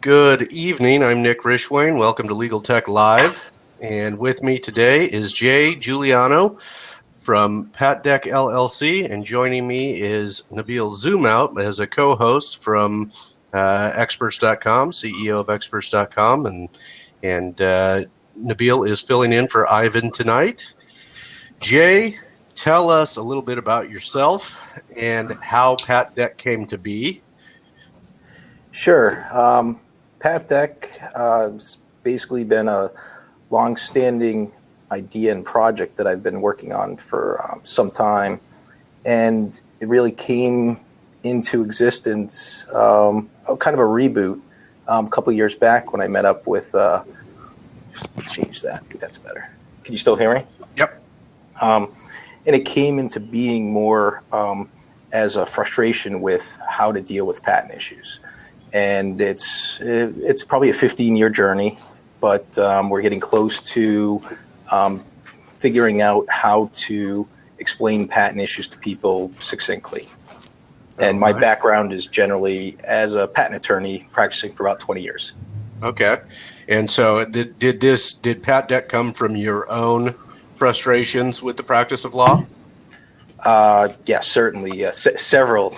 Good evening. I'm Nick Rishwain. Welcome to Legal Tech Live. And with me today is Jay Guiliano from Patdek LLC. And joining me is Nabil Zoomout as a co-host from Experts.com, CEO of Experts.com. And Nabil is filling in for Ivan tonight. Jay, tell us a little bit about yourself and how Patdek came to be. Sure. Patdek has basically been a long-standing idea and project that I've been working on for some time, and it really came into existence, kind of a reboot, a couple of years back when I met up with. Just change that. I think that's better. Can you still hear me? Yep. And it came into being more as a frustration with how to deal with patent issues. And it's probably a 15-year journey, but we're getting close to figuring out how to explain patent issues to people succinctly. And my background is generally as a patent attorney practicing for about 20 years. Okay. And so did Patdek come from your own frustrations with the practice of law? Yes, certainly. Several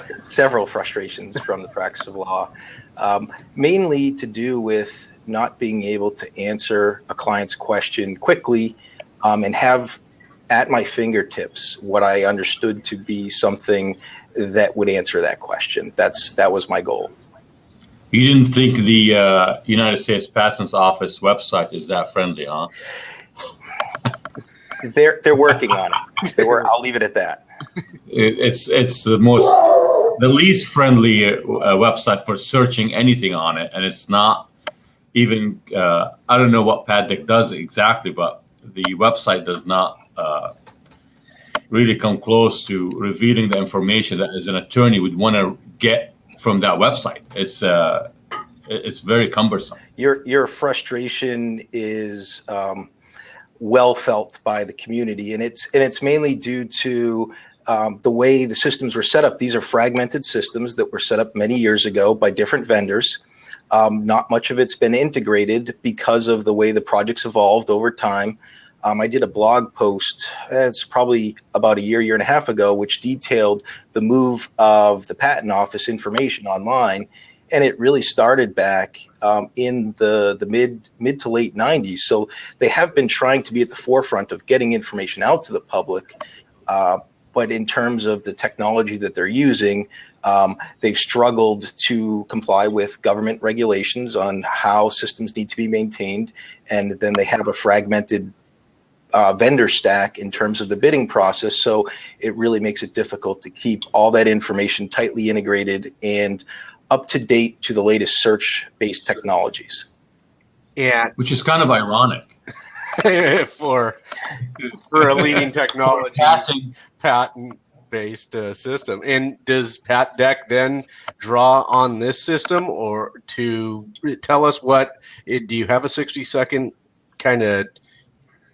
frustrations from the practice of law. Mainly to do with not being able to answer a client's question quickly and have at my fingertips what I understood to be something that would answer that question. That was my goal. You didn't think the United States Patents Office website is that friendly, huh? They're working on it. I'll leave it at that. It's the least friendly website for searching anything on it, and it's not even. I don't know what Patdek does exactly, but the website does not really come close to revealing the information that as an attorney would want to get from that website. It's very cumbersome. Your frustration is well felt by the community, and it's mainly due to the way the systems were set up. These are fragmented systems that were set up many years ago by different vendors. Not much of it's been integrated because of the way the project's evolved over time. I did a blog post, it's probably about a year and a half ago, which detailed the move of the Patent Office information online. And it really started back in the mid to late 90s. So they have been trying to be at the forefront of getting information out to the public. But in terms of the technology that they're using, they've struggled to comply with government regulations on how systems need to be maintained. And then they have a fragmented vendor stack in terms of the bidding process. So it really makes it difficult to keep all that information tightly integrated and up to date to the latest search-based technologies. Yeah, which is kind of ironic for a leading technology patent-based system. And does Patdek then draw on this system, or to tell us do you have a 60-second kind of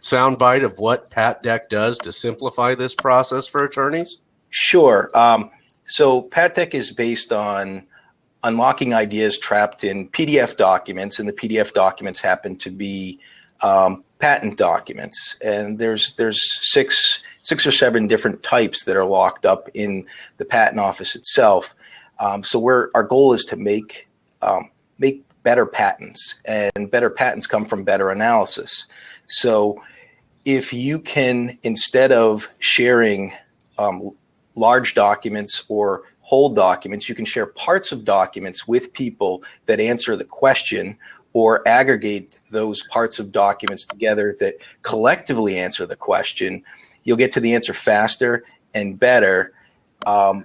soundbite of what Patdek does to simplify this process for attorneys? Sure. So Patdek is based on unlocking ideas trapped in PDF documents, and the PDF documents happen to be patent documents. And there's six or seven different types that are locked up in the Patent Office itself. So our goal is to make better patents, and better patents come from better analysis. So if you can, instead of sharing large documents or whole documents, you can share parts of documents with people that answer the question, or aggregate those parts of documents together that collectively answer the question. You'll get to the answer faster and better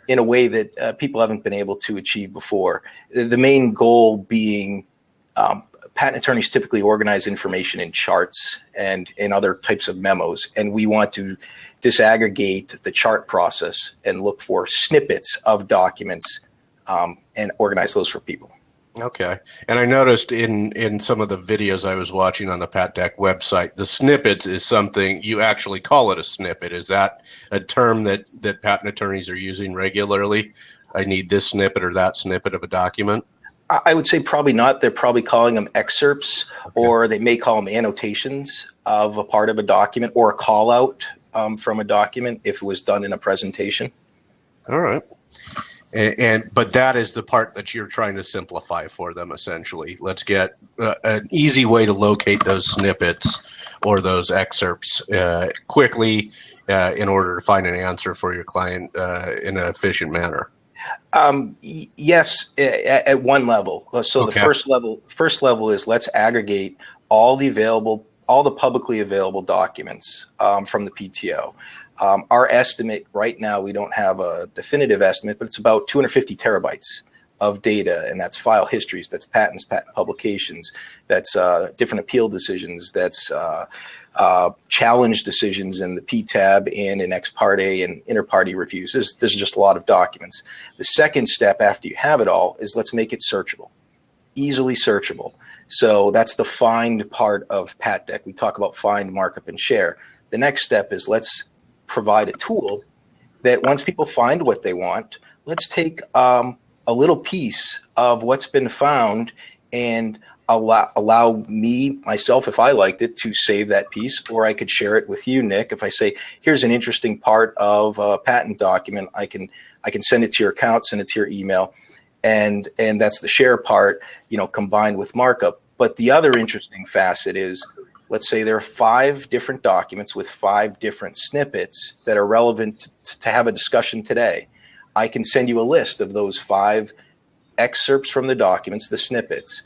in a way that people haven't been able to achieve before. The main goal being patent attorneys typically organize information in charts and in other types of memos, and we want to disaggregate the chart process and look for snippets of documents and organize those for people. Okay. And I noticed in some of the videos I was watching on the Patdek website, the snippets is something, you actually call it a snippet. Is that a term that patent attorneys are using regularly? I need this snippet or that snippet of a document? I would say probably not. They're probably calling them excerpts, or they may call them annotations of a part of a document, or a call out from a document if it was done in a presentation. All right. But that is the part that you're trying to simplify for them, essentially. Let's get an easy way to locate those snippets or those excerpts quickly in order to find an answer for your client in an efficient manner. Yes, at one level. So the first level is let's aggregate all the publicly available documents from the PTO. Our estimate right now, we don't have a definitive estimate, but it's about 250 terabytes of data, and that's file histories, that's patents, patent publications, that's different appeal decisions, that's challenge decisions in the PTAB and in ex parte and inter party reviews. There's just a lot of documents. The second step after you have it all is let's make it searchable, easily searchable. So that's the find part of Patdek. We talk about find, markup, and share. The next step is let's provide a tool that once people find what they want, let's take a little piece of what's been found and allow myself, if I liked it, to save that piece, or I could share it with you, Nick. If I say, here's an interesting part of a patent document, I can send it to your account, send it to your email, and that's the share part, combined with markup. But the other interesting facet is, let's say there are 5 different documents with 5 different snippets that are relevant to have a discussion today. I can send you a list of those 5 excerpts from the documents, the snippets,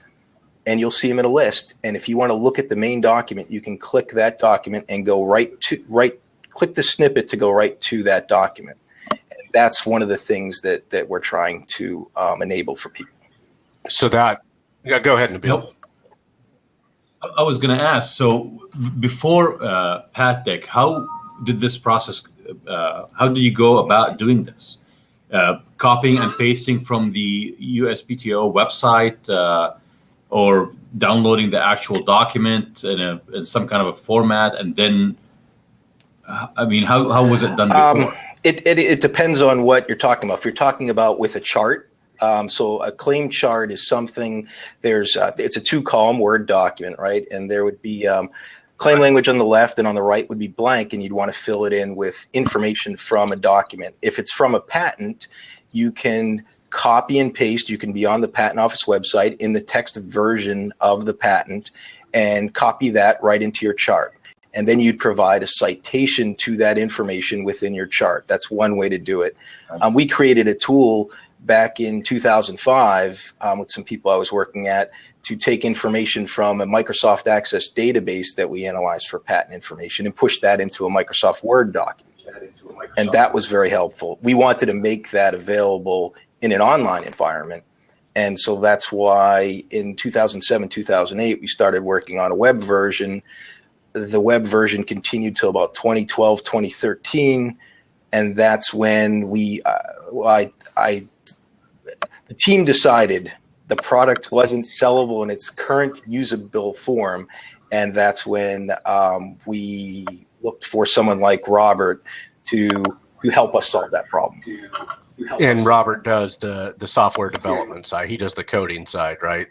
and you'll see them in a list. And if you want to look at the main document, you can click that document and go click the snippet to go right to that document. And that's one of the things that we're trying to enable for people. So go ahead, Nabil. Nope. I was going to ask, so before Patdek, how did this process, how do you go about doing this? Copying and pasting from the USPTO website or downloading the actual document in some kind of a format, and then, how was it done before? It depends on what you're talking about. If you're talking about with a chart, so a claim chart is something, it's a 2-column Word document, right? And there would be claim language on the left, and on the right would be blank, and you'd want to fill it in with information from a document. If it's from a patent, you can copy and paste. You can be on the Patent Office website in the text version of the patent and copy that right into your chart. And then you'd provide a citation to that information within your chart. That's one way to do it. We created a tool back in 2005 with some people I was working at to take information from a Microsoft Access database that we analyzed for patent information and push that into a Microsoft Word document. And that was very helpful. We wanted to make that available in an online environment. And so that's why in 2007, 2008, we started working on a web version. The web version continued till about 2012, 2013. And that's when the team decided the product wasn't sellable in its current usable form. And that's when we looked for someone like Robert to help us solve that problem. And Robert does the software development side. He does the coding side, right?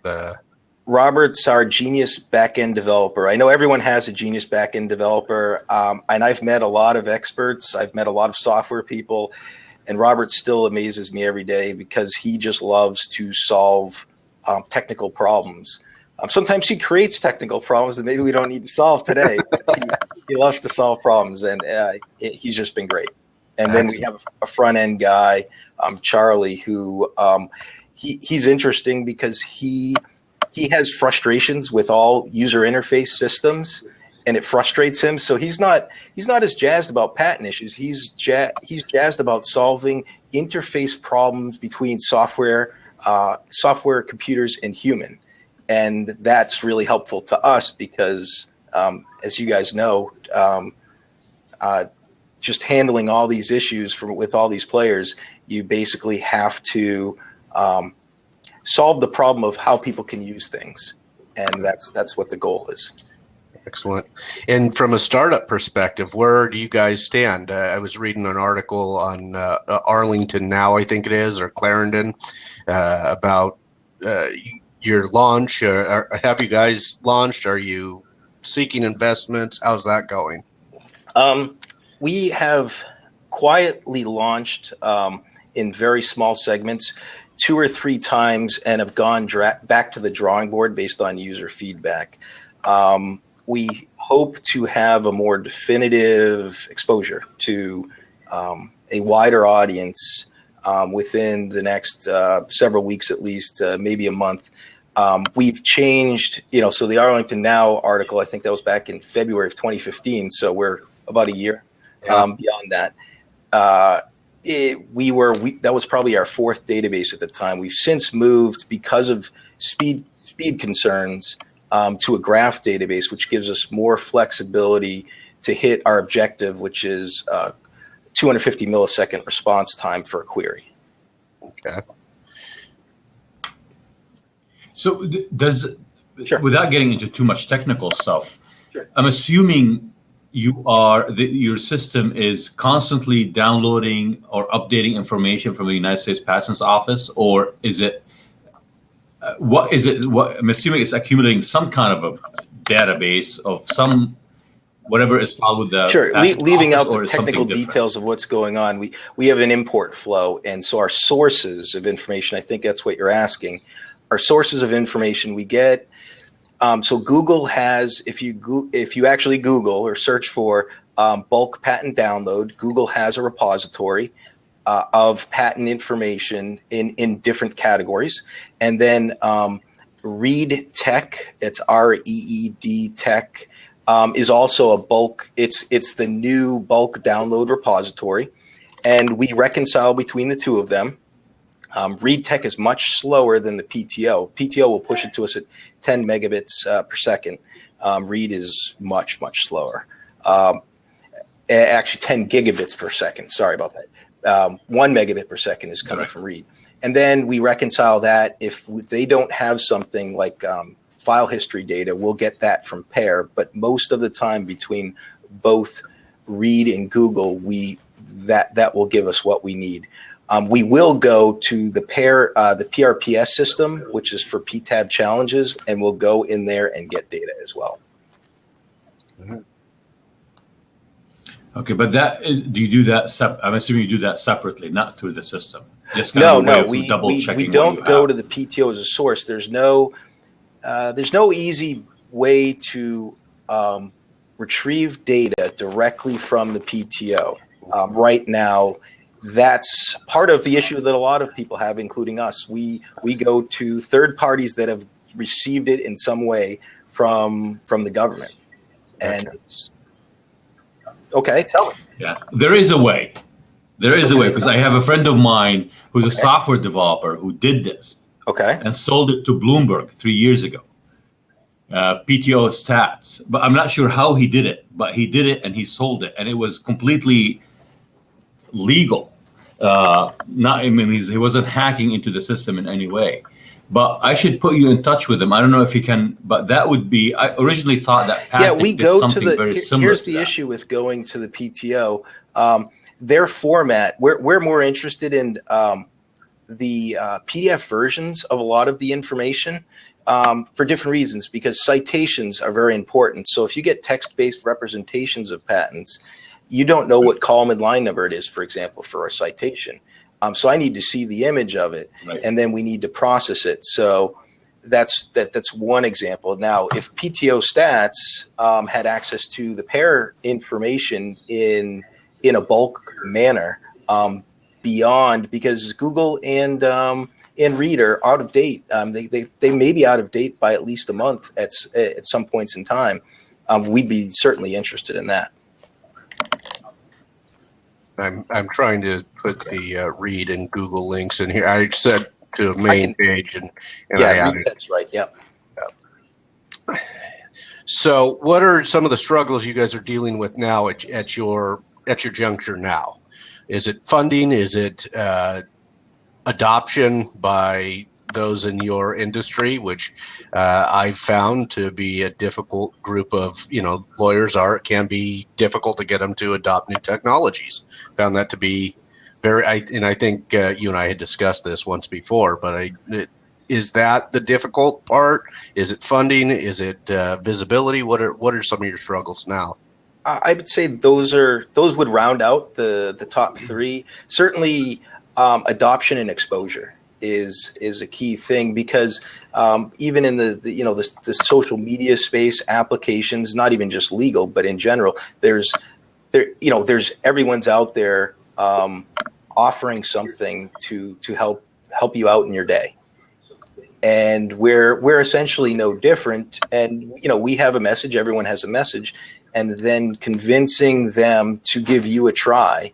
Robert's our genius backend developer. I know everyone has a genius backend developer, and I've met a lot of experts. I've met a lot of software people, and Robert still amazes me every day because he just loves to solve technical problems. Sometimes he creates technical problems that maybe we don't need to solve today. He loves to solve problems, and he's just been great. And then we have a front-end guy, Charlie, who he's interesting because he has frustrations with all user interface systems, and it frustrates him. So he's not as jazzed about patent issues. He's jazzed about solving interface problems between software, computers, and human. And that's really helpful to us because, as you guys know, just handling all these issues with all these players, you basically have to solve the problem of how people can use things, and that's what the goal is. Excellent. And from a startup perspective, where do you guys stand? I was reading an article on Arlington Now, I think it is, or Clarendon, about your launch? Have you guys launched? Are you seeking investments? How's that going? We have quietly launched in very small segments 2 or 3 times and have gone back to the drawing board based on user feedback. We hope to have a more definitive exposure to a wider audience within the next several weeks, at least, maybe a month. We've changed, so the Arlington Now article, I think that was back in February of 2015. So we're about a year beyond that. That was probably our 4th database at the time. We've since moved, because of speed concerns, to a graph database, which gives us more flexibility to hit our objective, which is 250 millisecond response time for a query. Okay. So Sure. without getting into too much technical stuff, Sure. I'm assuming your system is constantly downloading or updating information from the United States Patents Office, or is it? What I'm assuming it's accumulating some kind of a database of whatever is filed with the Sure. Leaving out the is technical something details of what's going on, we have an import flow, and so our sources of information, I think that's what you're asking, our sources of information we get. So Google has, if you actually Google or search for bulk patent download, Google has a repository of patent information in different categories. And then Reed Tech, it's REED Tech, is also a bulk. It's the new bulk download repository, and we reconcile between the two of them. Reed Tech is much slower than the PTO. PTO will push it to us at 10 megabits per second. Reed is much slower. Actually, 10 gigabits per second. Sorry about that. 1 megabit per second is coming from Reed. And then we reconcile that. If they don't have something like file history data, we'll get that from Pair. But most of the time, between both Reed and Google, that will give us what we need. We will go to the Pair, the PRPS system, which is for PTAB challenges, and we'll go in there and get data as well. Okay, but do you do that? I'm assuming you do that separately, not through the system. Just No, we don't go to the PTO as a source. There's no easy way to retrieve data directly from the PTO right now. That's part of the issue that a lot of people have, including us. We go to third parties that have received it in some way from the government. And okay, tell me. Yeah, there is a way. There is a way, because I have a friend of mine who's a software developer who did this. Okay. And sold it to Bloomberg 3 years ago. PTO stats, but I'm not sure how he did it. But he did it and he sold it, and it was completely legal. He wasn't hacking into the system in any way. But I should put you in touch with him. I don't know if he can, but that would be. I originally thought that we go to the. Very similar here's the issue with going to the PTO. Their format. We're more interested in the PDF versions of a lot of the information for different reasons, because citations are very important. So if you get text-based representations of patents, you don't know what column and line number it is, for example, for a citation. So I need to see the image of it, and then we need to process it. So that's one example. Now, if PTO stats had access to the pair information in a bulk manner, beyond, because Google and Reed are out of date. They may be out of date by at least a month at some points in time. We'd be certainly interested in that. I'm trying to put the Reed and Google links in here. I said to a main page, and I added. That's right. Yeah. So, what are some of the struggles you guys are dealing with now at your juncture now? Is it funding? Is it adoption by those in your industry, which I've found to be a difficult group of, lawyers it can be difficult to get them to adopt new technologies. Found that to be I think you and I had discussed this once before, but is that the difficult part? Is it funding? Is it visibility? What are some of your struggles now? I would say those would round out the top three. Certainly, adoption and exposure is a key thing, because even in the social media space, applications, not even just legal, but in general, there's everyone's out there offering something to help you out in your day. And we're essentially no different. And we have a message, everyone has a message, and then convincing them to give you a try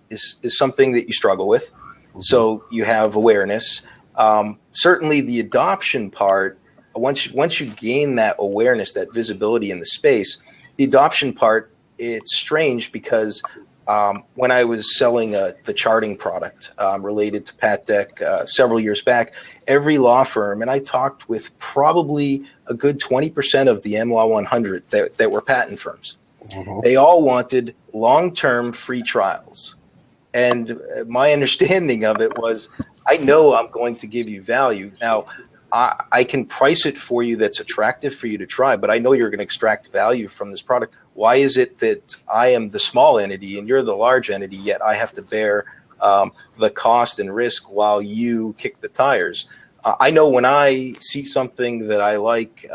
is something that you struggle with. Mm-hmm. So you have awareness. Certainly the adoption part, once you gain that awareness, that visibility in the space, the adoption part, it's strange because when I was selling the charting product related to Patdek several years back, every law firm, and I talked with probably a good 20% of the MLaw 100 that were patent firms. Mm-hmm. They all wanted long-term free trials. And my understanding of it was, I know I'm going to give you value. Now, I can price it for you that's attractive for you to try, but I know you're going to extract value from this product. Why is it that I am the small entity and you're the large entity, yet I have to bear the cost and risk while you kick the tires? I know when I see something that I like,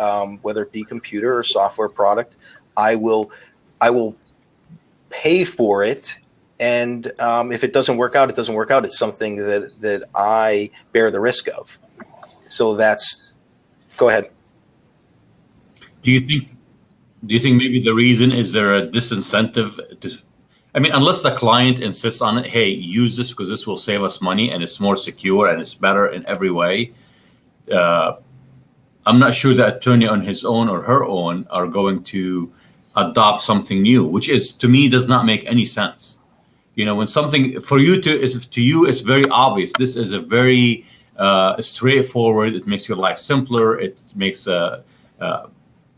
whether it be computer or software product, I will pay for it. And if it doesn't work out, it doesn't work out. It's something that I bear the risk of. So go ahead. Do you think maybe the reason is there a disincentive to, unless the client insists on it, hey, use this because this will save us money and it's more secure and it's better in every way. I'm not sure the attorney on his own or her own are going to adopt something new, which to me does not make any sense. When something for you to you, it's very obvious. This is a very straightforward. It makes your life simpler. It makes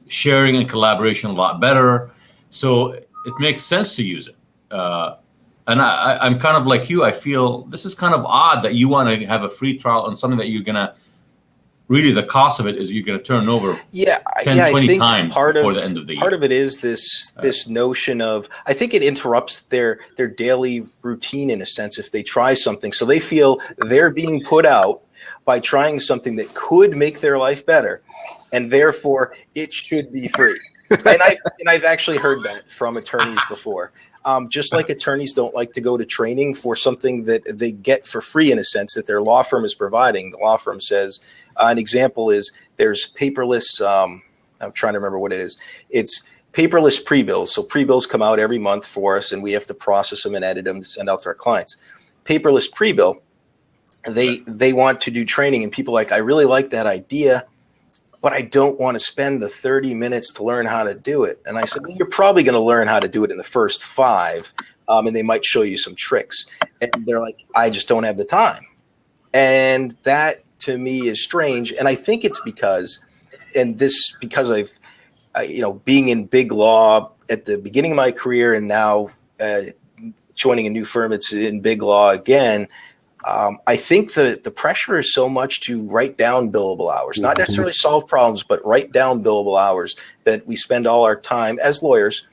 sharing and collaboration a lot better. So it makes sense to use it. And I'm kind of like you. I feel this is kind of odd that you want to have a free trial on something that you're going to, really the cost of it is you're going to turn over 10, 20 times before the end of the year. Part of it is this notion of, I think it interrupts their daily routine in a sense if they try something. So they feel they're being put out by trying something that could make their life better, and therefore it should be free. And I've actually heard that from attorneys before. Just like attorneys don't like to go to training for something that they get for free in a sense that their law firm is providing. The law firm says, an example is there's paperless, I'm trying to remember what it is. It's paperless pre-bills. So pre-bills come out every month for us and we have to process them and edit them to send out to our clients. Paperless pre-bill, they want to do training and people I really like that idea, but I don't want to spend the 30 minutes to learn how to do it. And I said, well, you're probably going to learn how to do it in the first 5, and they might show you some tricks. And they're like, I just don't have the time. And that to me is strange. And I think it's because I've, being in big law at the beginning of my career and now joining a new firm, it's in big law again. I think the pressure is so much to write down billable hours, not necessarily solve problems, but write down billable hours, that we spend all our time as lawyers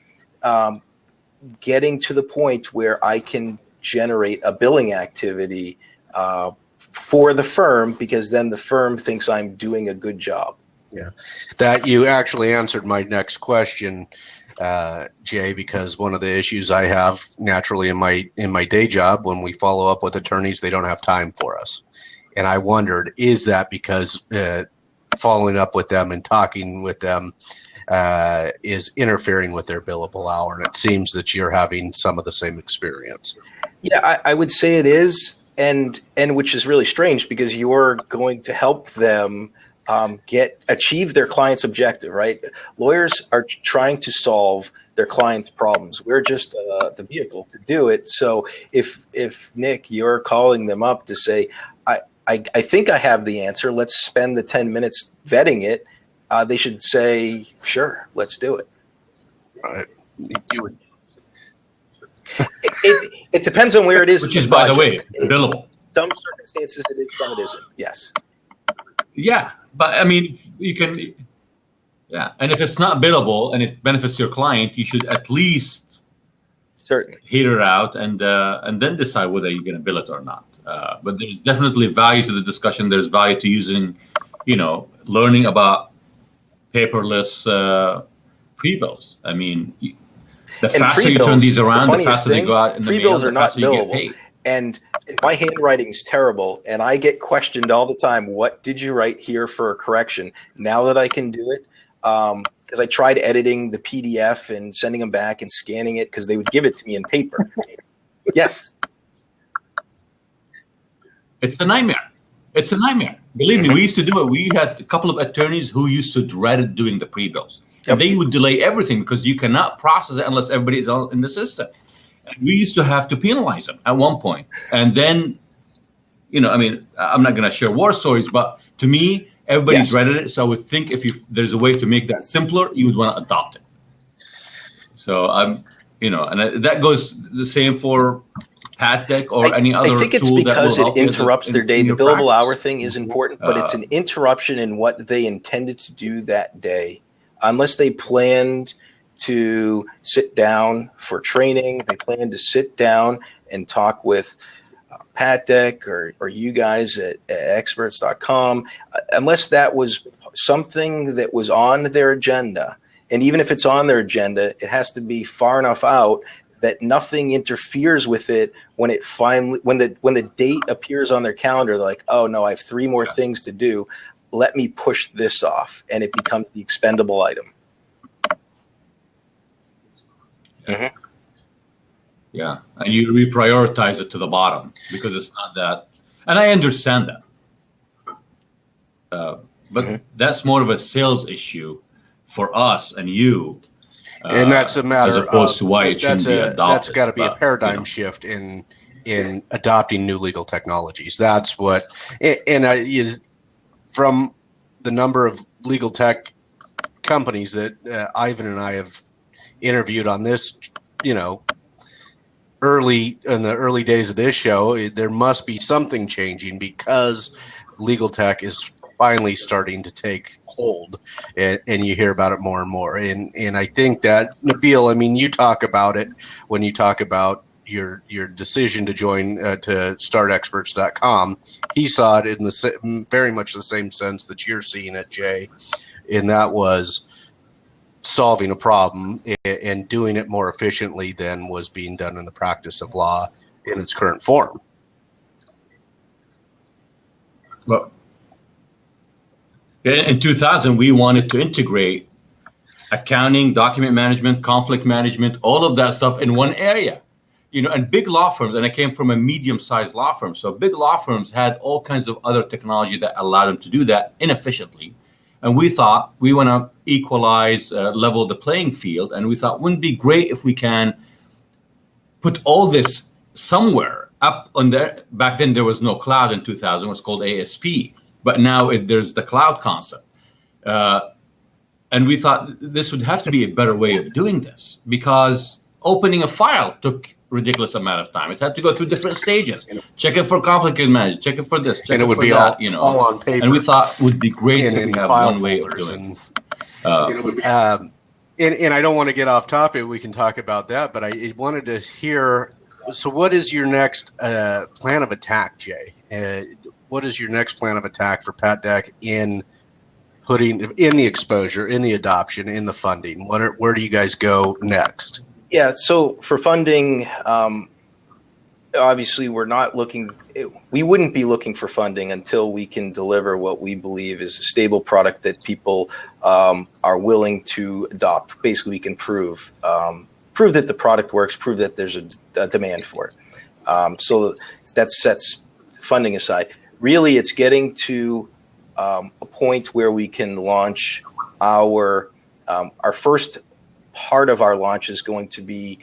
getting to the point where I can generate a billing activity for the firm, because then the firm thinks I'm doing a good job. Yeah, that you actually answered my next question, Jay, because one of the issues I have naturally in my day job, when we follow up with attorneys, they don't have time for us. And I wondered, is that because following up with them and talking with them is interfering with their billable hour? And it seems that you're having some of the same experience. Yeah, I would say it is. And which is really strange because you're going to help them achieve their client's objective, right? Lawyers are trying to solve their client's problems. We're just the vehicle to do it. So if Nick, you're calling them up to say, I think I have the answer, let's spend the 10 minutes vetting it, they should say, sure, let's do it. Right. It depends on where it is. Which is, by the way, billable. Some circumstances it is, some it isn't. Yes. Yeah, but I mean, you can. Yeah, and if it's not billable and it benefits your client, you should at least Certainly. hear it out and then decide whether you're going to bill it or not. But there's definitely value to the discussion. There's value to using, learning about paperless pre-bills. I mean, the faster you turn these around, the faster they go out in the mail, Free-bills are the not faster you get billable. paid. And my handwriting's terrible, and I get questioned all the time, what did you write here for a correction? Now that I can do it, because I tried editing the PDF and sending them back and scanning it because they would give it to me in paper. Yes. It's a nightmare. It's a nightmare. Believe me, we used to do it. We had a couple of attorneys who used to dread doing the pre-bills. And they would delay everything because you cannot process it unless everybody is in the system. And we used to have to penalize them at one point. And then, I'm not going to share war stories, but to me, everybody dreaded it. So I would think if there's a way to make that simpler, you would want to adopt it. So that goes the same for Patdek or any other tool. I think it's because it interrupts their day. The billable hour thing is important, but it's an interruption in what they intended to do that day. Unless they planned to sit down for training, they planned to sit down and talk with Patdek or you guys at experts.com, unless that was something that was on their agenda. And even if it's on their agenda, it has to be far enough out that nothing interferes with it when the date appears on their calendar. They're like, oh no, I have 3 more things to do. Let me push this off, and it becomes the expendable item. Mm-hmm. Yeah, and you reprioritize it to the bottom because it's not that. And I understand that. But that's more of a sales issue for us and you. And that's a matter as opposed to why it shouldn't be adopted. That's got to be a paradigm shift in adopting new legal technologies. That's what, from the number of legal tech companies that Ivan and I have interviewed on this, in the early days of this show, there must be something changing because legal tech is finally starting to take hold, and you hear about it more and more. And I think that, Nabil, you talk about it when you talk about your decision to join to start experts.com. He saw it in very much the same sense that you're seeing it, Jay, and that was solving a problem and doing it more efficiently than was being done in the practice of law in its current form. Well, in 2000, we wanted to integrate accounting, document management, conflict management, all of that stuff in one area. And big law firms, and I came from a medium-sized law firm, so big law firms had all kinds of other technology that allowed them to do that inefficiently. And we thought we want to equalize, level the playing field, and we thought wouldn't it be great if we can put all this somewhere up on there. Back then there was no cloud in 2000, it was called ASP, but now there's the cloud concept. And we thought this would have to be a better way of doing this because opening a file took ridiculous amount of time. It had to go through different stages. Check it for conflict management, check it for this, check it for that, all on paper. And we thought it would be great if we have one way of doing it. And I don't want to get off topic. We can talk about that, but I wanted to hear, so what is your next plan of attack, Jay? What is your next plan of attack for Patdek in putting in the exposure, in the adoption, in the funding? Where do you guys go next? Yeah, so for funding, obviously we wouldn't be looking for funding until we can deliver what we believe is a stable product that people are willing to adopt. Basically, we can prove that the product works, prove that there's a demand for it. So that sets funding aside. Really, it's getting to a point where we can launch our first part of our launch is going to be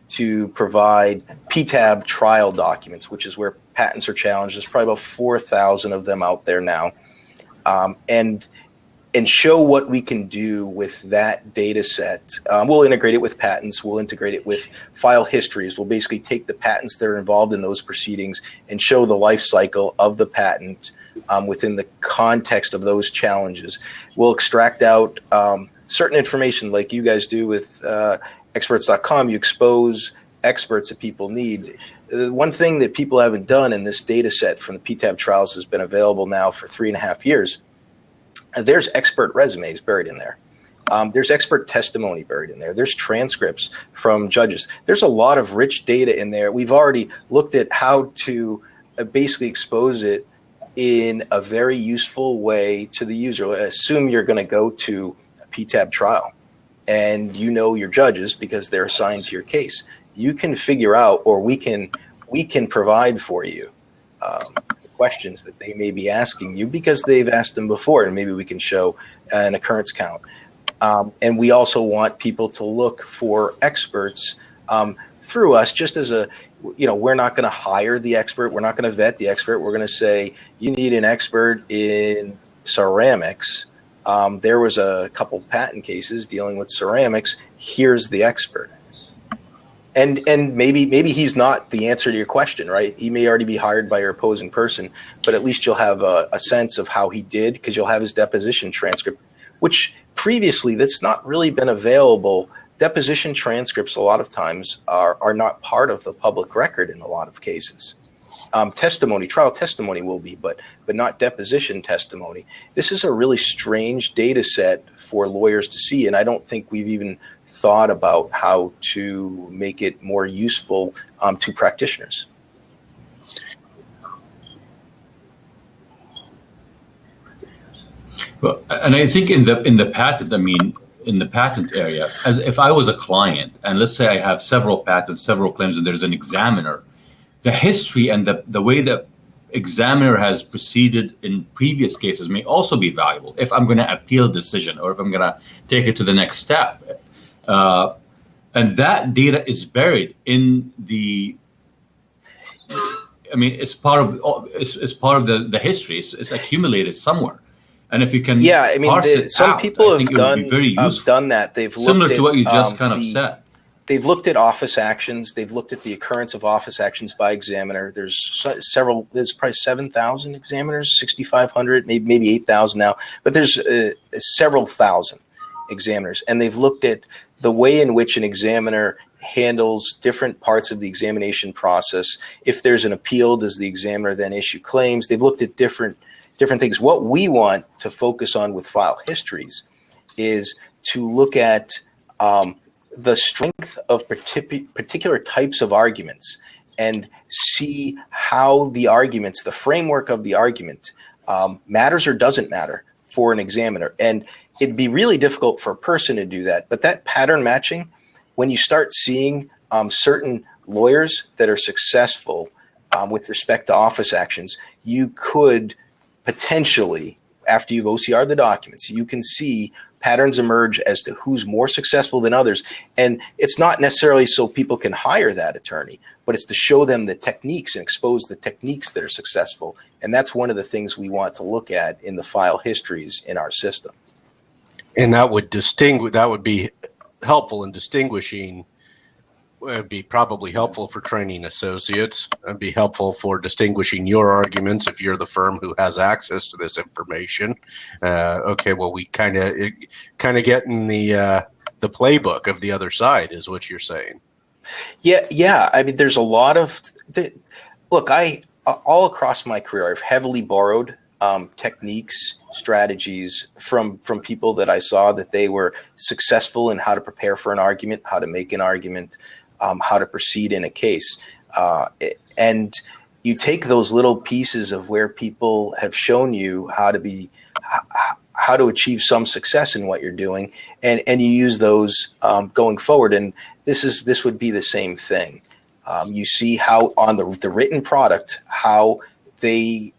to provide PTAB trial documents, which is where patents are challenged. There's probably about 4,000 of them out there now, and show what we can do with that data set. We'll integrate it with patents. We'll integrate it with file histories. We'll basically take the patents that are involved in those proceedings and show the life cycle of the patent within the context of those challenges. We'll extract out certain information like you guys do with experts.com. You expose experts that people need. One thing that people haven't done in this data set from the PTAB trials has been available now for 3.5 years. There's expert resumes buried in there. There's expert testimony buried in there. There's transcripts from judges. There's a lot of rich data in there. We've already looked at how to basically expose it in a very useful way to the user. Assume you're going to go to a PTAB trial and you know your judges because they're assigned to your case. You can figure out, or we can provide for you questions that they may be asking you because they've asked them before, and maybe we can show an occurrence count. And we also want people to look for experts through us, just as a, we're not going to hire the expert. We're not going to vet the expert. We're going to say, you need an expert in ceramics. There was a couple patent cases dealing with ceramics. Here's the expert. And maybe he's not the answer to your question, right? He may already be hired by your opposing person, but at least you'll have a sense of how he did, because you'll have his deposition transcript, which previously that's not really been available. Deposition transcripts a lot of times are not part of the public record in a lot of cases. Trial testimony will be, but not deposition testimony. This is a really strange data set for lawyers to see, and I don't think we've even thought about how to make it more useful to practitioners. Well, and I think in the patent, in the patent area, as if I was a client, and let's say I have several patents, several claims, and there's an examiner, the history and the way the examiner has proceeded in previous cases may also be valuable if I'm going to appeal a decision or if I'm going to take it to the next step. And that data is buried in the. It's part of the history. It's accumulated somewhere, and if you can, some people have done that. They've similar looked to what you just at, said. They've looked at office actions. They've looked at the occurrence of office actions by examiner. There's several. There's probably 7,000 examiners, 6,500, maybe 8,000 now. But there's several thousand examiners, and they've looked at the way in which an examiner handles different parts of the examination process. If there's an appeal, does the examiner then issue claims? They've looked at different things. What we want to focus on with file histories is to look at the strength of particular types of arguments and see how the arguments, the framework of the argument, matters or doesn't matter for an examiner. And it'd be really difficult for a person to do that. But that pattern matching, when you start seeing certain lawyers that are successful with respect to office actions, you could potentially, after you've OCR'd the documents, you can see patterns emerge as to who's more successful than others. And it's not necessarily so people can hire that attorney, but it's to show them the techniques and expose the techniques that are successful. And that's one of the things we want to look at in the file histories in our system. And that would be helpful in distinguishing. It'd be probably helpful for training associates. It'd be helpful for distinguishing your arguments if you're the firm who has access to this information. We kind of get in the playbook of the other side, is what you're saying. Yeah. There's a lot of look. All across my career, I've heavily borrowed techniques, strategies from people that I saw that they were successful in how to prepare for an argument, how to make an argument, how to proceed in a case. And you take those little pieces of where people have shown you how to achieve some success in what you're doing, and you use those going forward. And this would be the same thing. You see how on the written product, how they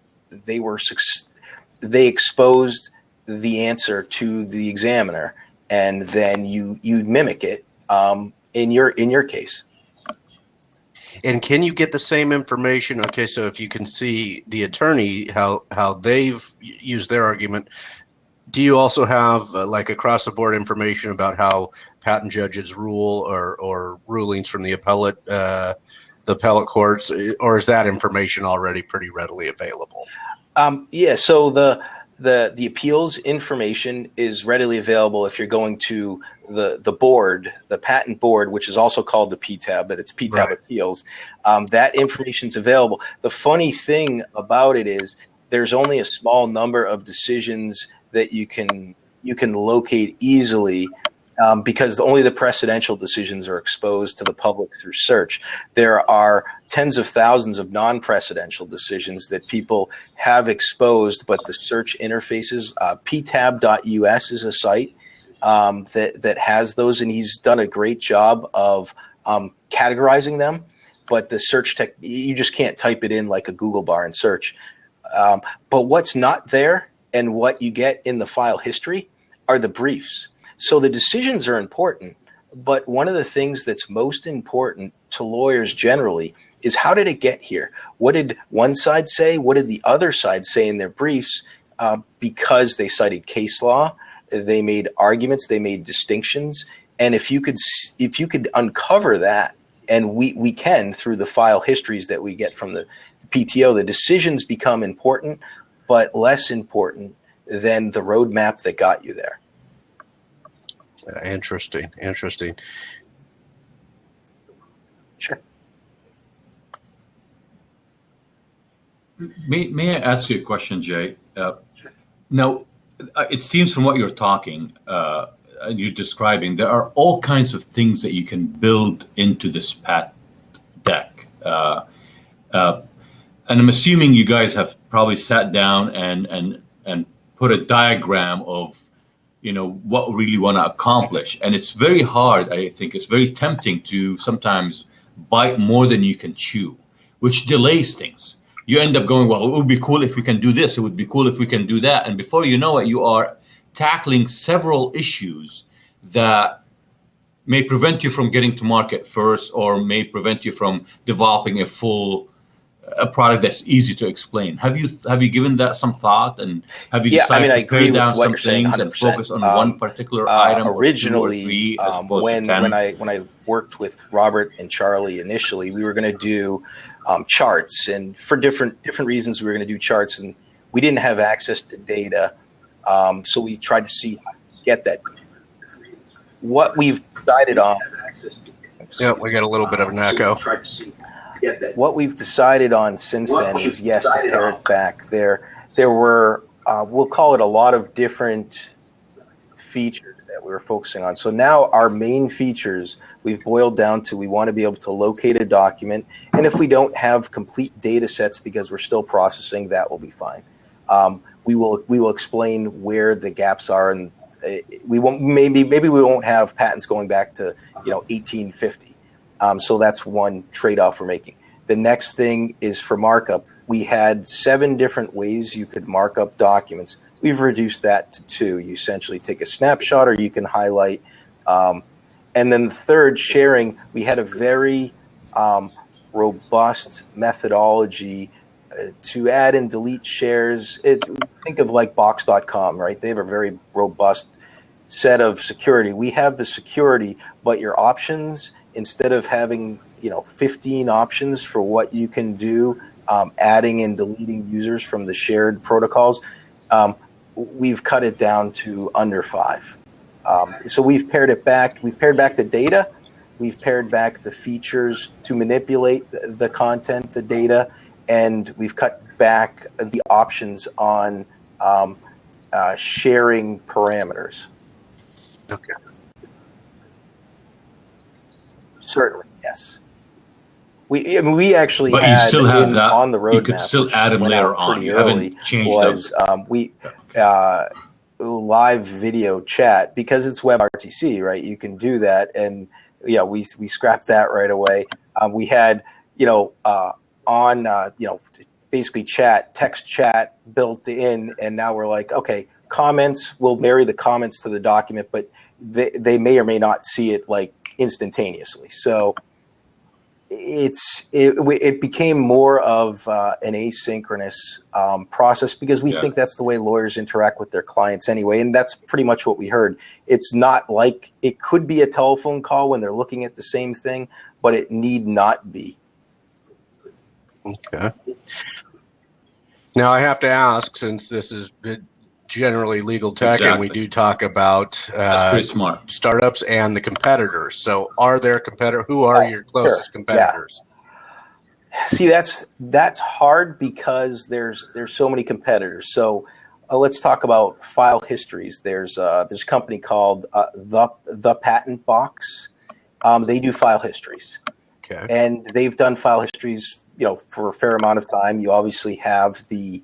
exposed the answer to the examiner, and then you mimic it in your case. And can you get the same information? Okay, so if you can see the attorney, how they've used their argument, do you also have like across the board information about how patent judges rule or rulings from the appellate courts, or is that information already pretty readily available? Yeah, so the appeals information is readily available if you're going to the board, the patent board, which is also called the PTAB, but it's PTAB Right. Appeals. That information's available. The funny thing about it is there's only a small number of decisions that you can locate easily. Because only the precedential decisions are exposed to the public through search. There are tens of thousands of non-precedential decisions that people have exposed, but the search interfaces, ptab.us is a site that has those, and he's done a great job of categorizing them. But the search tech, you just can't type it in like a Google bar and search. But what's not there and what you get in the file history are the briefs. So the decisions are important, but one of the things that's most important to lawyers generally is how did it get here? What did one side say? What did the other side say in their briefs? Because they cited case law, they made arguments, they made distinctions, and if you could uncover that, and we can through the file histories that we get from the PTO, the decisions become important, but less important than the roadmap that got you there. Interesting. Sure. May I ask you a question, Jay? Now, it seems from what you're talking, you're describing, there are all kinds of things that you can build into this patent deck. And I'm assuming you guys have probably sat down and put a diagram of what we really want to accomplish. And it's very hard. I think it's very tempting to sometimes bite more than you can chew, which delays things. You end up going, well, it would be cool if we can do this. It would be cool if we can do that. And before you know it, you are tackling several issues that may prevent you from getting to market first, or may prevent you from developing a product that's easy to explain. Have you given that some thought, and have you decided I to pare agree with down what some you're saying, things 100%. and focus on one particular item, originally, or 2 or 3, as opposed when to 10? when I worked with Robert and Charlie initially, we were going to do charts, and for different reasons, we were going to do charts, and we didn't have access to data, so we tried to see how to get that. What we've decided on. Yeah, we got a little bit of an echo. What we've decided on since then is, yes, to pare it back. There were, we'll call it a lot of different features that we were focusing on. So now our main features, we've boiled down to, we want to be able to locate a document. And if we don't have complete data sets because we're still processing, that will be fine. We will explain where the gaps are, and we won't, maybe we won't have patents going back to 1850. So that's one trade-off we're making. The next thing is for markup. We had 7 different ways you could mark up documents. We've reduced that to 2. You essentially take a snapshot, or you can highlight. And then the third, sharing, we had a very robust methodology to add and delete shares. Think of like Box.com, right? They have a very robust set of security. We have the security, but your options, instead of having 15 options for what you can do, adding and deleting users from the shared protocols, we've cut it down to under 5. So we've pared it back. We've pared back the data. We've pared back the features to manipulate the content, the data, and we've cut back the options on sharing parameters. Okay. Certainly, yes. We actually but had you still have that on the roadmap. You could still add them later on. You haven't changed those. Live video chat, because it's WebRTC, right? You can do that, and we scrapped that right away. We had basically text chat built in, and now we're like, okay, comments, we'll marry the comments to the document, but they may or may not see it like instantaneously. So it became more of an asynchronous process, because we think that's the way lawyers interact with their clients anyway, and that's pretty much what we heard. It's not like, it could be a telephone call when they're looking at the same thing, but it need not be. Okay. Now, I have to ask, since this is generally legal tech, and we do talk about That's pretty smart. startups and the competitors. So, are there competitors? Who are your closest competitors? Yeah. See, that's hard because there's so many competitors. So, let's talk about file histories. There's a company called the Patent Box. They do file histories, Okay. and they've done file histories, for a fair amount of time. You obviously have the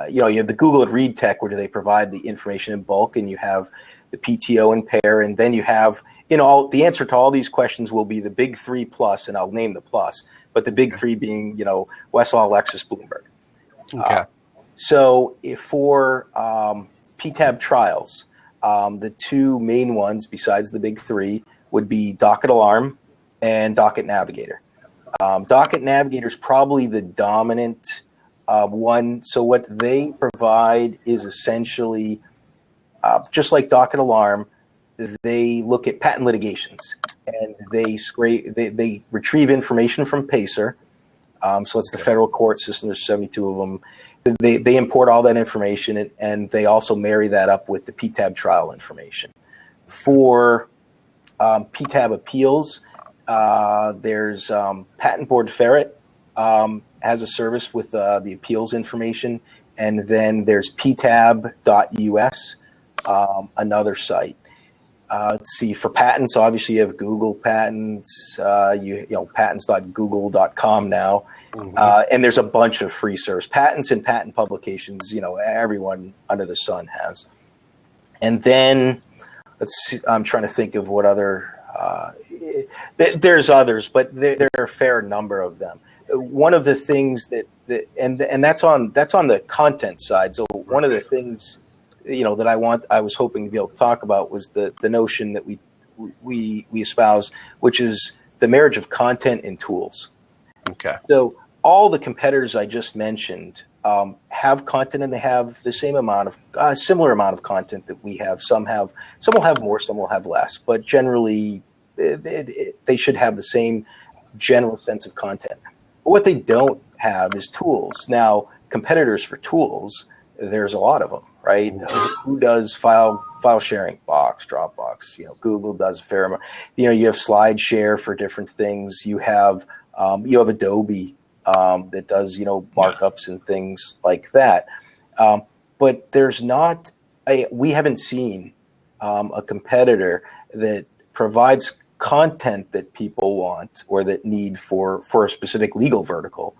you have the Google and Read Tech, where they provide the information in bulk, and you have the PTO and pair, and then you have, the answer to all these questions will be the big three plus, and I'll name the plus, but the big three being, Westlaw, Lexis, Bloomberg. Okay. So for PTAB trials, the two main ones besides the big three would be Docket Alarm and Docket Navigator. Docket Navigator is probably the dominant one. So what they provide is essentially, just like Docket Alarm, they look at patent litigations, and they retrieve information from PACER. So it's the federal court system. There's 72 of them. They import all that information, and they also marry that up with the PTAB trial information. For PTAB appeals, there's Patent Board Ferret has a service with the appeals information, and then there's ptab.us, another site. Let's see, for patents, obviously you have Google Patents, patents.google.com now, and there's a bunch of free service patents and patent publications. Everyone under the sun has. And then let's see, I'm trying to think of what other. There's others, but there are a fair number of them. One of the things that that's on the content side. So one of the things that I was hoping to be able to talk about was the notion that we espouse, which is the marriage of content and tools. Okay. So all the competitors I just mentioned have content, and they have the same amount of similar amount of content that we have. Some will have more, some will have less, but generally they should have the same general sense of content. But what they don't have is tools. Now, competitors for tools, there's a lot of them, right? Who does file sharing? Box, Dropbox. Google does a fair amount. You have SlideShare for different things. You have Adobe that does markups and things like that. But there's not we haven't seen a competitor that provides content that people want or that need for a specific legal vertical.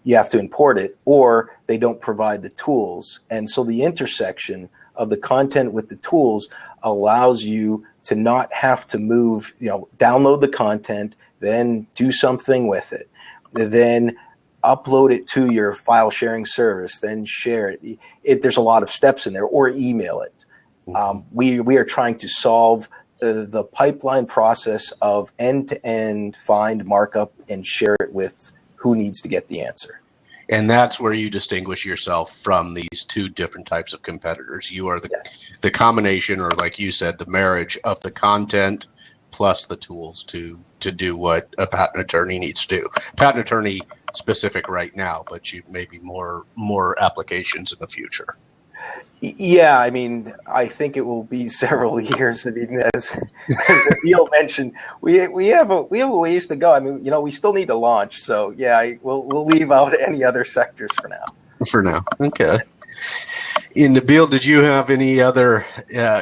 You have to import it, or they don't provide the tools. And so the intersection of the content with the tools allows you to not have to move, download the content, then do something with it, then upload it to your file sharing service, then share it. There's a lot of steps in there, or email it. We are trying to solve the pipeline process of end-to-end find, markup, and share it with who needs to get the answer. And that's where you distinguish yourself from these two different types of competitors. You are the combination, or like you said, the marriage of the content plus the tools to do what a patent attorney needs to do. Patent attorney specific right now, but you maybe more applications in the future. Yeah, I think it will be several years. As Neil mentioned, we have a ways to go. We still need to launch. So yeah, we'll leave out any other sectors for now. For now, okay. Nabil, did you have any other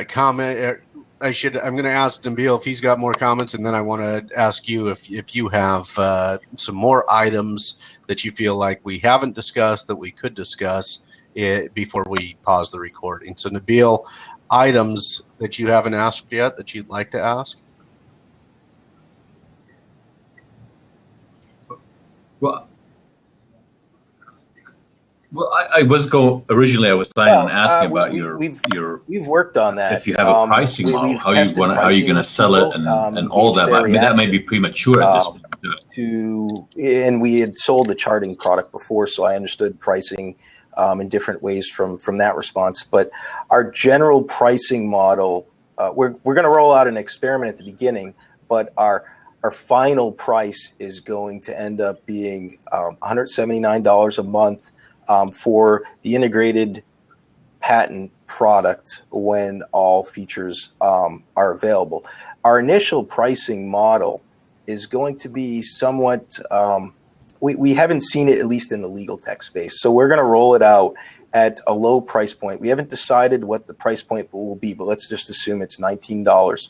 comment? I'm going to ask Nabil if he's got more comments, and then I want to ask you if you have some more items that you feel like we haven't discussed that we could discuss before we pause the recording. So Nabil, items that you haven't asked yet that you'd like to ask? Well, I was originally I was planning on asking about we've worked on that. If you have a pricing model, how you're going to sell it and all that. That may be premature at this point. And we had sold the charting product before, so I understood pricing in different ways from that response. But our general pricing model, we're going to roll out an experiment at the beginning, but our our final price is going to end up being $179 a month for the integrated patent product when all features are available. Our initial pricing model is going to be somewhat, we haven't seen it, at least in the legal tech space. So we're going to roll it out at a low price point. We haven't decided what the price point will be, but let's just assume it's $19.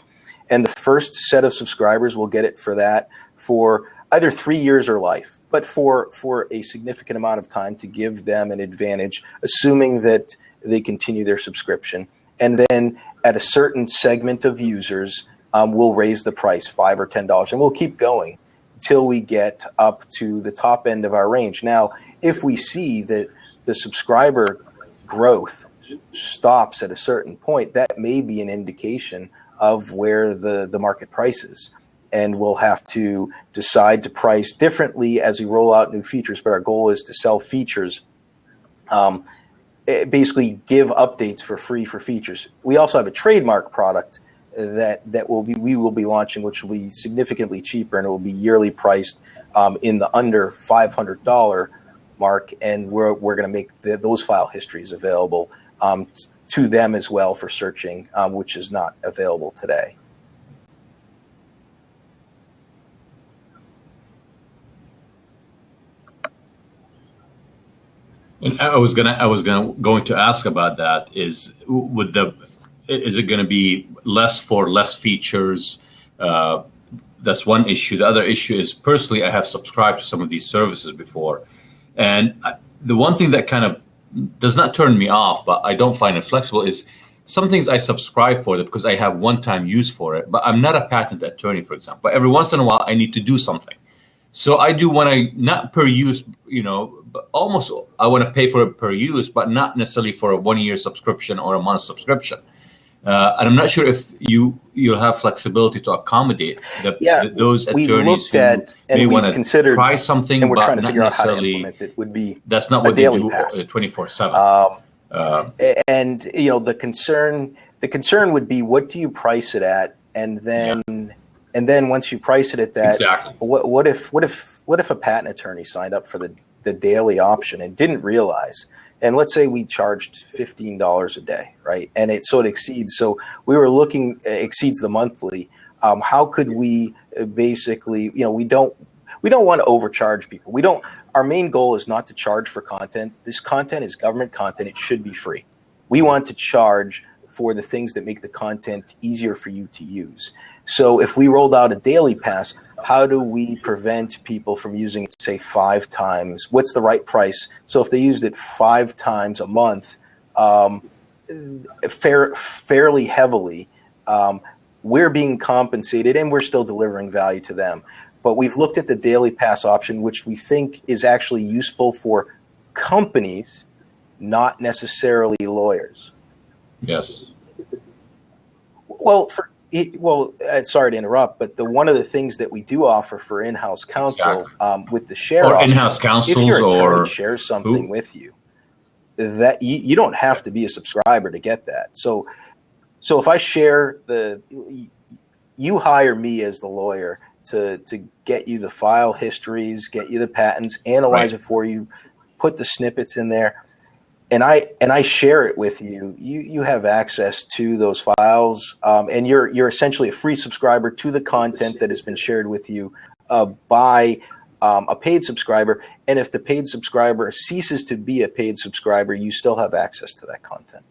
And the first set of subscribers will get it for that for either 3 years or life, but for a significant amount of time to give them an advantage, assuming that they continue their subscription. And then at a certain segment of users, we'll raise the price $5 or $10, and we'll keep going until we get up to the top end of our range. Now, if we see that the subscriber growth stops at a certain point, that may be an indication of where the market price is. And we'll have to decide to price differently as we roll out new features. But our goal is to sell features, basically give updates for free for features. We also have a trademark product that we will be launching, which will be significantly cheaper, and it will be yearly priced in the under $500 mark. And we're going to make those file histories available to them as well for searching, which is not available today. And I was going to ask about that. Is it going to be less for less features? That's one issue. The other issue is, personally, I have subscribed to some of these services before, and the one thing that kind of does not turn me off, but I don't find it flexible, is some things I subscribe for because I have one-time use for it, but I'm not a patent attorney, for example. But every once in a while, I need to do something. So I do when not per use, but almost I want to pay for it per use, but not necessarily for a 1-year subscription or a month subscription. And I'm not sure if you'll have flexibility to accommodate those attorneys who may want to try something, and we're but trying to not figure out how to necessarily. implement it. Would be That's not what they do 24/7. And the concern would be, what do you price it at, and then once you price it at that, exactly. What if a patent attorney signed up for the daily option and didn't realize? And let's say we charged $15 a day, right? And it exceeds. So we were looking, exceeds the monthly. How could we basically, we don't want to overcharge people. Our main goal is not to charge for content. This content is government content. It should be free. We want to charge for the things that make the content easier for you to use. So if we rolled out a daily pass, how do we prevent people from using it, say, 5 times? What's the right price? So if they used it 5 times a month, fairly heavily, we're being compensated and we're still delivering value to them. But we've looked at the daily pass option, which we think is actually useful for companies, not necessarily lawyers. Yes. Well, sorry to interrupt, but one of the things that we do offer for in-house counsel, with the share or option, in-house counsels, if your attorney or shares something with you, that you don't have to be a subscriber to get that. So if I share you hire me as the lawyer to get you the file histories, get you the patents, analyze it for you, put the snippets in there. And I share it with you. You have access to those files, and you're essentially a free subscriber to the content that has been shared with you by a paid subscriber. And if the paid subscriber ceases to be a paid subscriber, you still have access to that content.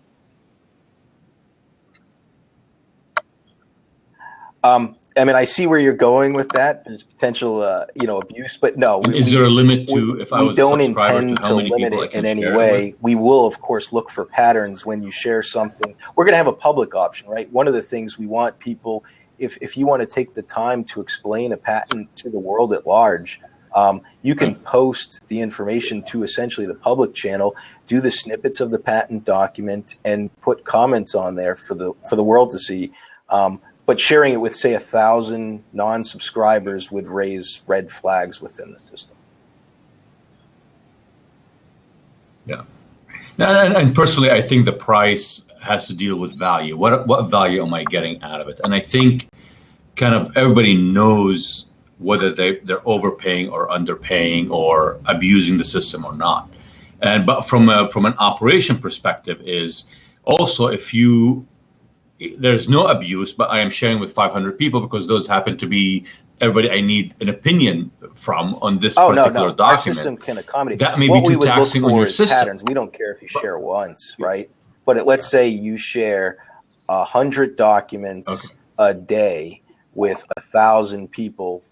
I see where you're going with that. There's potential, abuse, but no. Is there a limit to if I was a subscriber, we don't intend to limit it in any way. We will, of course, look for patterns when you share something. We're going to have a public option, right? One of the things we want people, if you want to take the time to explain a patent to the world at large, you can post the information to essentially the public channel, do the snippets of the patent document, and put comments on there for the world to see. But sharing it with, say, 1,000 non-subscribers would raise red flags within the system. Yeah. And personally, I think the price has to deal with value. What value am I getting out of it? And I think kind of everybody knows whether they're overpaying or underpaying or abusing the system or not. But from an operation perspective is also there's no abuse, but I am sharing with 500 people because those happen to be everybody I need an opinion from on this particular document. Our system can accommodate. That may be too taxing on your system. Patterns. We don't care if you share once, right? But let's say you share 100 documents a day with 1,000 people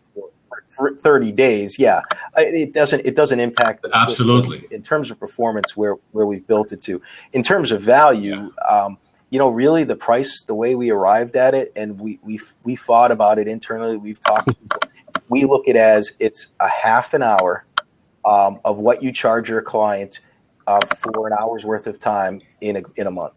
for 30 days. Yeah, it doesn't impact the absolutely in terms of performance where we've built it to. In terms of value, really the price, the way we arrived at it, and we thought about it internally. We've talked to people. We look at it as it's a half an hour of what you charge your client for an hour's worth of time in a month.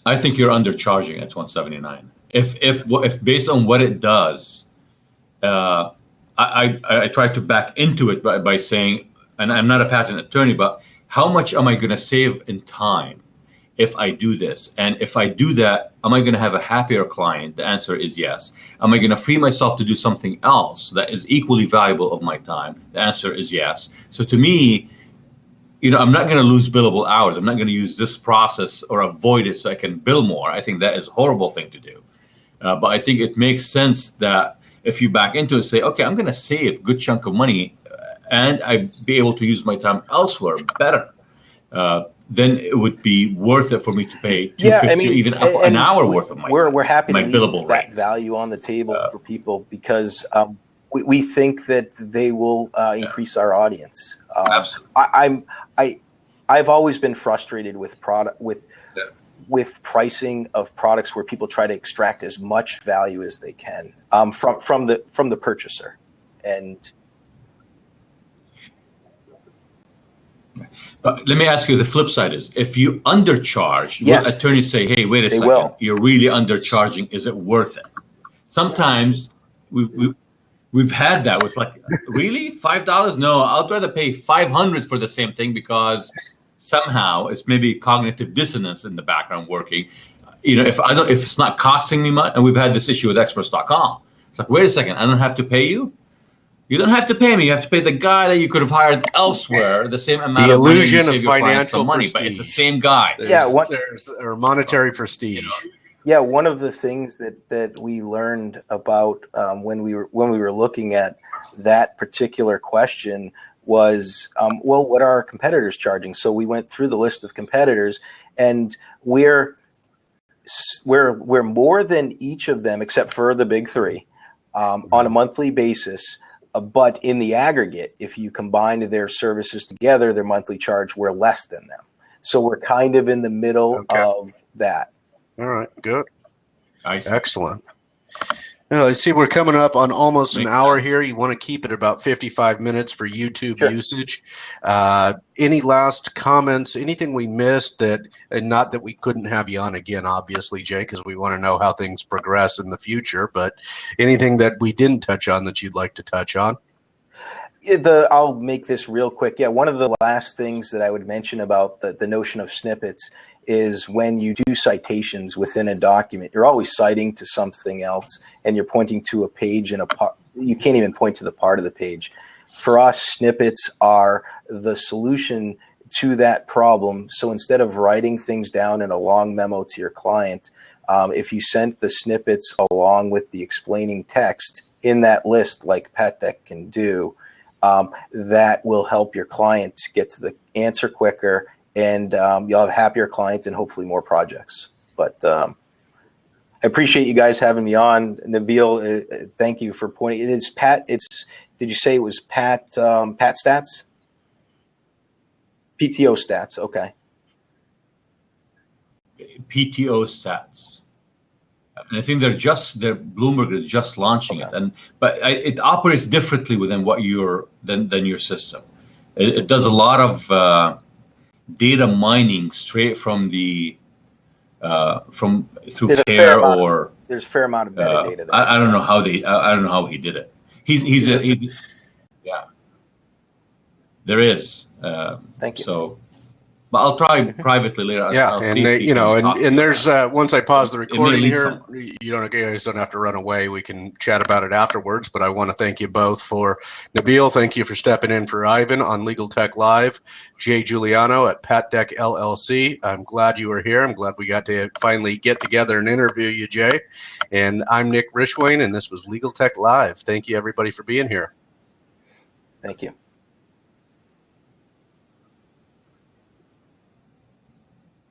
I think you're undercharging at $179. If based on what it does, I tried to back into it by saying, and I'm not a patent attorney, but how much am I going to save in time if I do this? And if I do that, am I going to have a happier client? The answer is yes. Am I going to free myself to do something else that is equally valuable of my time? The answer is yes. So to me, I'm not going to lose billable hours. I'm not going to use this process or avoid it so I can bill more. I think that is a horrible thing to do. But I think it makes sense that if you back into it, say, okay, I'm going to save a good chunk of money and I'd be able to use my time elsewhere better, then it would be worth it for me to pay $250 or even an hour worth of my time. We're happy to leave that rate. Value on the table for people because we think that they will increase our audience. I've always been frustrated with with pricing of products where people try to extract as much value as they can from the purchaser. And but let me ask you, the flip side is, if you undercharge, will attorneys say, hey, wait a second, you're really undercharging, is it worth it? Sometimes we've had that with like, really? $5? No, I'd rather pay $500 for the same thing because somehow it's maybe cognitive dissonance in the background working. If it's not costing me much, and we've had this issue with experts.com. It's like, wait a second, I don't have to pay you? You don't have to pay me. You have to pay the guy that you could have hired elsewhere the same amount of money. The illusion of financial prestige. But it's the same guy. There's monetary prestige. Yeah, one of the things that we learned about when we were looking at that particular question was, what are our competitors charging? So we went through the list of competitors, and we're more than each of them except for the big three on a monthly basis. But in the aggregate, if you combine their services together, their monthly charge, we're less than them. So we're kind of in the middle of that. All right, good. Nice. Excellent. Now, I see we're coming up on almost an hour here. You want to keep it about 55 minutes for YouTube usage. Any last comments, anything we missed and not that we couldn't have you on again, obviously, Jay, because we want to know how things progress in the future, but anything that we didn't touch on that you'd like to touch on? I'll make this real quick. Yeah, one of the last things that I would mention about the notion of snippets is when you do citations within a document, you're always citing to something else, and you're pointing to a page and you can't even point to the part of the page. For us, snippets are the solution to that problem. So instead of writing things down in a long memo to your client, if you sent the snippets along with the explaining text in that list, like Patdek can do, that will help your client get to the answer quicker, and you'll have a happier client and hopefully more projects. But I appreciate you guys having me on. Nabil, thank you for pointing. It's Pat. Did you say it was Pat? Pat Stats? PTO Stats. Okay. PTO Stats. And I think Bloomberg is just launching it, but it operates differently within than your system. It does a lot of data mining straight from through there's CARE or there's a fair amount of metadata. I don't know how I don't know how he did it. Yeah, there is. Thank you. So But I'll try privately later. Yeah, I'll and see if they, we you can know, talk and to there's once I pause the may recording lead here, somewhere. you guys don't have to run away. We can chat about it afterwards. But I want to thank you both for Nabil. Thank you for stepping in for Ivan on Legal Tech Live. Jay Guiliano at Patdek LLC. I'm glad you were here. I'm glad we got to finally get together and interview you, Jay. And I'm Nick Rishwain, and this was Legal Tech Live. Thank you, everybody, for being here. Thank you.